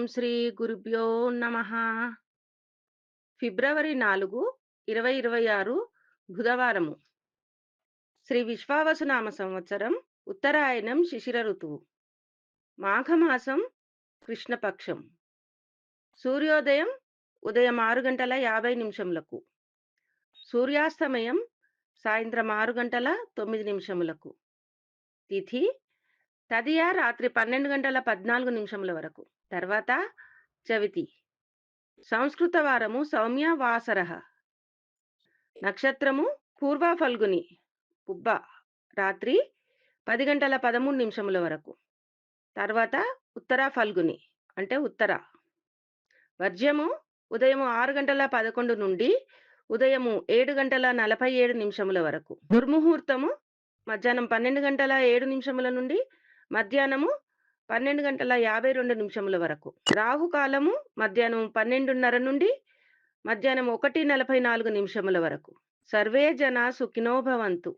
శ్రీ గురుభ్యో నమః. ఫిబ్రవరి 4, 2026 బుధవారము. శ్రీ విశ్వావసునామ సంవత్సరం. ఉత్తరాయణం శిశిర ఋతువు. మాఘమాసం కృష్ణపక్షం. సూర్యోదయం ఉదయం 6:50 సూర్యాస్తమయం సాయంత్రం 6:09 తిథి తదియ రాత్రి 12:14 వరకు. తర్వాత చవితి. సంస్కృత వారము సౌమ్య వాసరః. నక్షత్రము పూర్వ ఫల్గుని పుబ్బ రాత్రి 10:13 వరకు. తర్వాత ఉత్తర ఫల్గుని అంటే ఉత్తర. వర్జ్యము ఉదయం 6:11 నుండి ఉదయం 7:47 వరకు. దుర్ముహూర్తము మధ్యాహ్నం 12:07 నుండి మధ్యాహ్నము 12:52 వరకు. రాహుకాలము మధ్యాహ్నం 12:30 నుండి మధ్యాహ్నం 1:44 వరకు. సర్వే జన సుఖినో భవంతు.